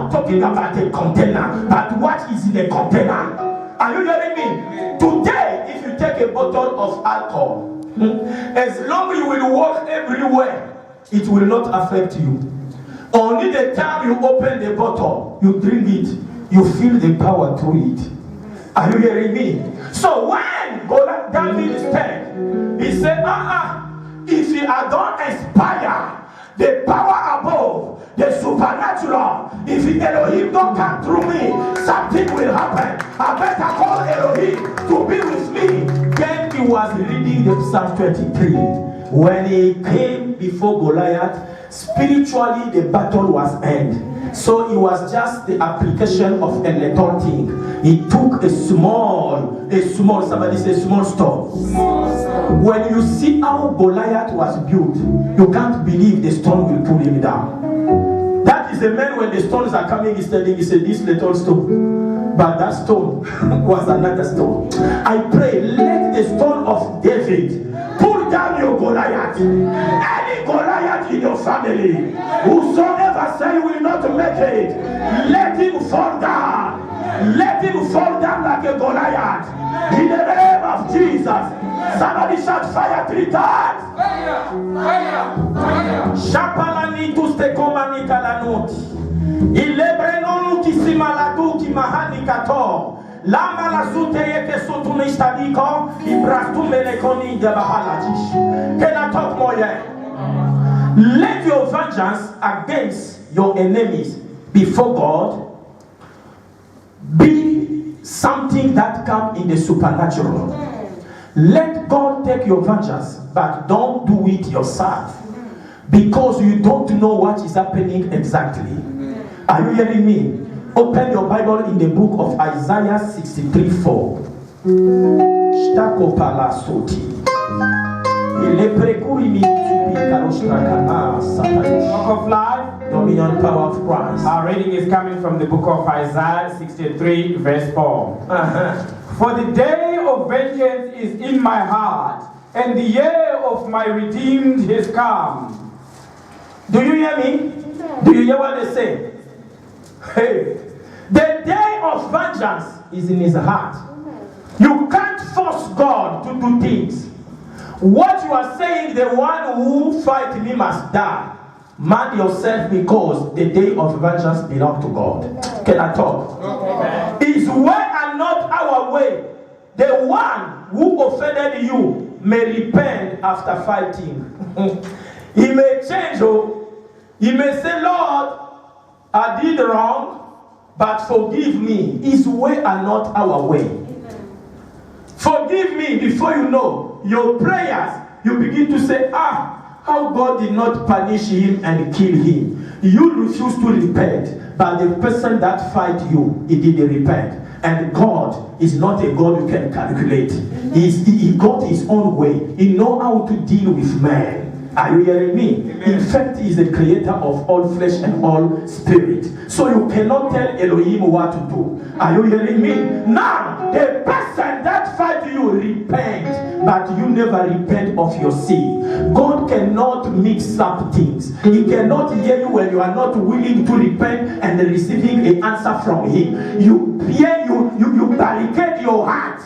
not talking about a container, but what is in the container. Are you hearing me? Today, if you take a bottle of alcohol, as long as you will walk everywhere, it will not affect you. Only the time you open the bottle, you drink it, you feel the power through it. Are you hearing me? So when David said, he said, if I don't inspire the power above, the supernatural, if Elohim don't come through me, something will happen. I better call Elohim to be with me. Then he was reading the Psalm 23. When he came before Goliath, spiritually the battle was ended. So it was just the application of a little thing. He took a small, somebody say small stone. When you see how Goliath was built, you can't believe the stone will pull him down. That is the man when the stones are coming, he's telling, he said, this little stone. But that stone was another stone. I pray, let the stone of David pull down your Goliath. Any Goliath in your family, whosoever say you will not make it, let him fall down. Let him fall down like a Goliath. In the name of Jesus. Somebody shout fire 3 times. Fire! Fire! Fire! Shapalani tu stekomani kalanoti. Ilebrenonu kisimaladu kimahani kato. Lama la sute yeke sotu nistadiko. Ibrastu melekoni debahalajish. Can I talk more yet? Let your vengeance against your enemies before God be something that comes in the supernatural. Let God take your vengeance, but don't do it yourself, because you don't know what is happening exactly. Are you hearing me? Open your Bible in the book of Isaiah 63:4. Book of Life, Dominion, Power of Christ. Our reading is coming from the book of Isaiah 63 verse 4. For the day of vengeance is in my heart, and the year of my redeemed is come. Do you hear me? Do you hear what they say? Hey, the day of vengeance is in his heart. You can't force God to do things. What you are saying, the one who fight me must die. Man yourself, because the day of vengeance belongs to God. Can I talk? Okay. His way and not our way. The one who offended you may repent after fighting. He may change. He may say, Lord, I did wrong, but forgive me. His way and not our way. Forgive me. Before you know your prayers, you begin to say, how God did not punish him and kill him. You refuse to repent, but the person that fight you, he didn't repent. And God is not a God you can calculate. He got his own way. He knows how to deal with man. Are you hearing me? Amen. In fact, he is the creator of all flesh and all spirit. So you cannot tell Elohim what to do. Are you hearing me? Now, the person that fight you, repent, but you never repent of your sin. God cannot mix up things. He cannot hear you when you are not willing to repent and receiving an answer from him. You barricade your heart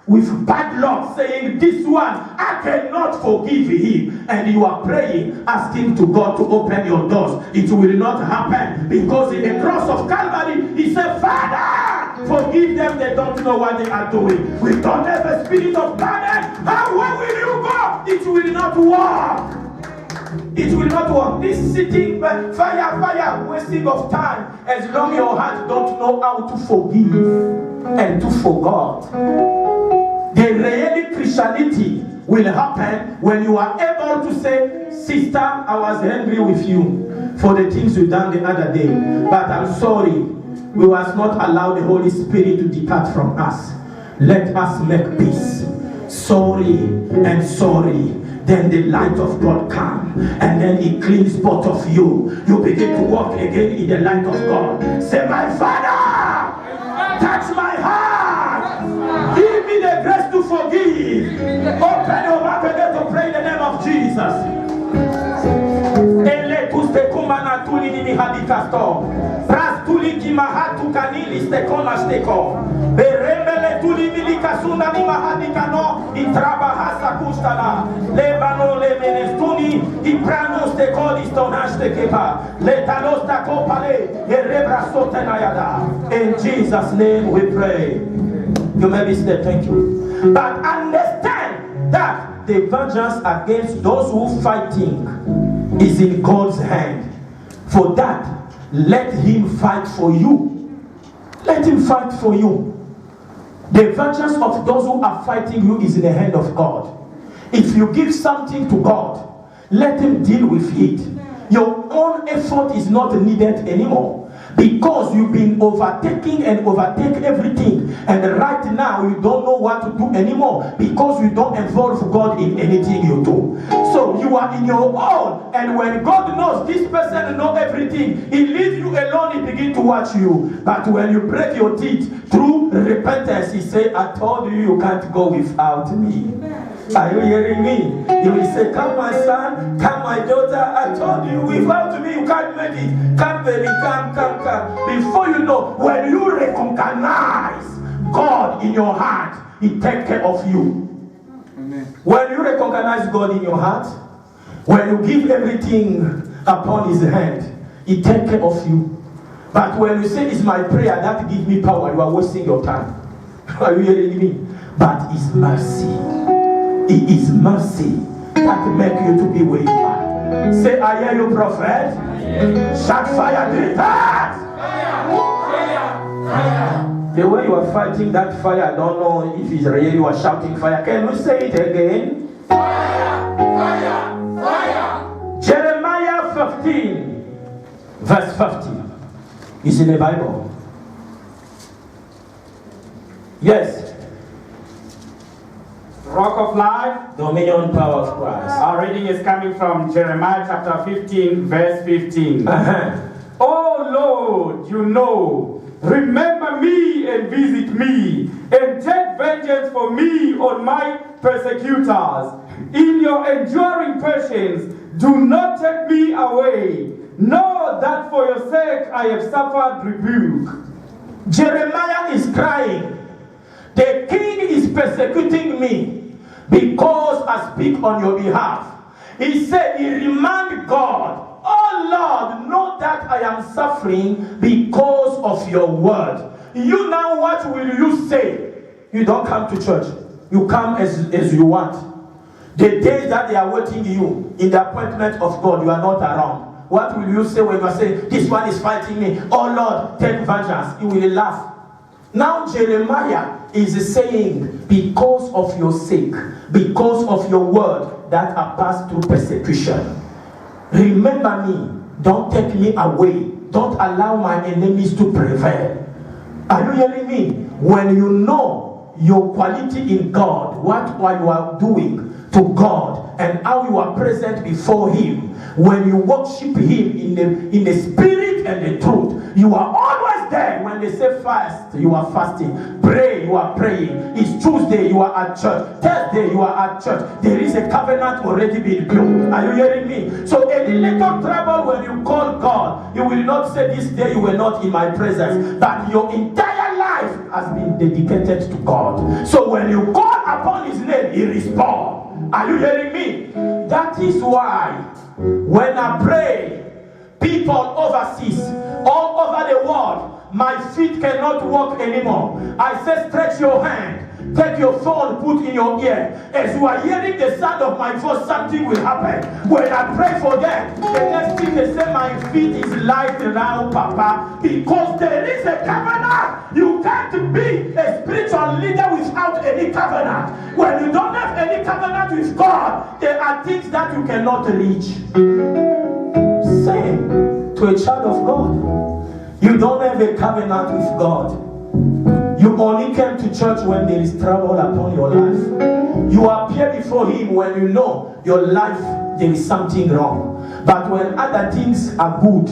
with bad luck, saying, this one, I cannot forgive him. And you are praying, asking to God to open your doors. It will not happen, because in the cross of Calvary, he said, Father, forgive them, they don't know what they are doing. We don't have a spirit of pardon. How where will you go? It will not work. It will not work. This sitting, fire, wasting of time, as long as your heart don't know how to forgive and to forget. The real Christianity will happen when you are able to say, sister, I was angry with you for the things you done the other day, but I'm sorry. We was not allow the Holy Spirit to depart from us. Let us make peace. Sorry and sorry. Then the light of God come, and then he cleans both of you. You begin to walk again in the light of God. Say, my Father, touch my heart. Give me the grace to forgive. Open your mouth again to pray in the name of Jesus. kanili stekona steko. Berembele tulimili kasuna ni mahadikano itrabahasa kustala. Lebano lemenestuni iprano steko listonaste kepa. Letalos takopale erebra sotenayada. In Jesus' name we pray. You may be seated, thank you. But understand that the vengeance against those who fighting is in God's hand. For that, let him fight for you. Let him fight for you. The vengeance of those who are fighting you is in the hand of God. If you give something to God, let him deal with it. Your own effort is not needed anymore. Because you've been overtaking and overtake everything, and right now you don't know what to do anymore because you don't involve God in anything you do. So you are in your own, and when God knows this person knows everything, he leaves you alone, he begins to watch you. But when you break your teeth through repentance, he say, I told you you can't go without me. Are you hearing me? He will say, come my son, come my daughter, I told you without me you can't make it. Come baby, come. Before you know, when you recognize God in your heart, he takes care of you. Amen. When you recognize God in your heart, when you give everything upon his hand, he takes care of you. But when you say it's my prayer that gives me power, you are wasting your time. Are you hearing me? But it's mercy. It is mercy that makes you to be where you are. Say, I hear you, prophet. Shout fire, fire. The way you are fighting that fire, I don't know if it's real. You are shouting fire. Can you say it again? Fire. Jeremiah 15, verse 50. Is in the Bible. Yes. Rock of Life, dominion, power of Christ. Our reading is coming from Jeremiah chapter 15, verse 15. Oh Lord, you know, remember me and visit me, and take vengeance for me on my persecutors. In your enduring patience, do not take me away. Know that for your sake I have suffered rebuke. Jeremiah is crying. The king is persecuting me because I speak on your behalf. He said, he reminded God, oh Lord, know that I am suffering because of your word. You now, what will you say? You don't come to church. You come as you want. The days that they are waiting you in the appointment of God, you are not around. What will you say when you are saying, this one is fighting me? Oh Lord, take vengeance. He will laugh. Now Jeremiah is saying, because of your sake, because of your word that I passed through persecution, remember me. Don't take me away. Don't allow my enemies to prevail. Are you hearing me? When you know your quality in God, what you are doing to God, and how you are present before him, when you worship him in the spirit and the truth, you are always there. When they say fast, you are fasting. Pray, you are praying. It's Tuesday, you are at church. Thursday, you are at church. There is a covenant already being built. Are you hearing me? So any little trouble when you call God, you will not say this day you were not in my presence, but your entire life has been dedicated to God. So when you call upon his name, he responds. Are you hearing me? That is why when I pray, people overseas, all over the world, my feet cannot walk anymore. I say, stretch your hand, take your phone, put in your ear. As you are hearing the sound of my voice, something will happen. When I pray for them, the next thing they say, my feet is light now, Papa, because there is a covenant. You can't be a spiritual leader without any covenant. When you don't have any covenant with God, there are things that you cannot reach. Same to a child of God. You don't have a covenant with God. You only came to church when there is trouble upon your life. You appear before him when you know your life, there is something wrong. But when other things are good,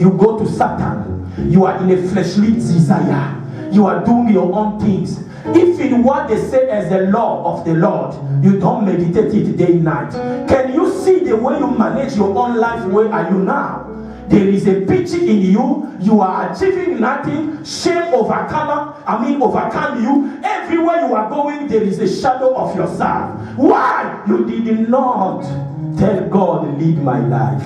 you go to Satan. You are in a fleshly desire. You are doing your own things. If in what they say as the law of the Lord, you don't meditate it day and night, can you see the way you manage your own life? Where are you now? there is a pitching in you, you are achieving nothing, shame overcome you. Everywhere you are going, there is a shadow of yourself. Why? You did not tell God, lead my life.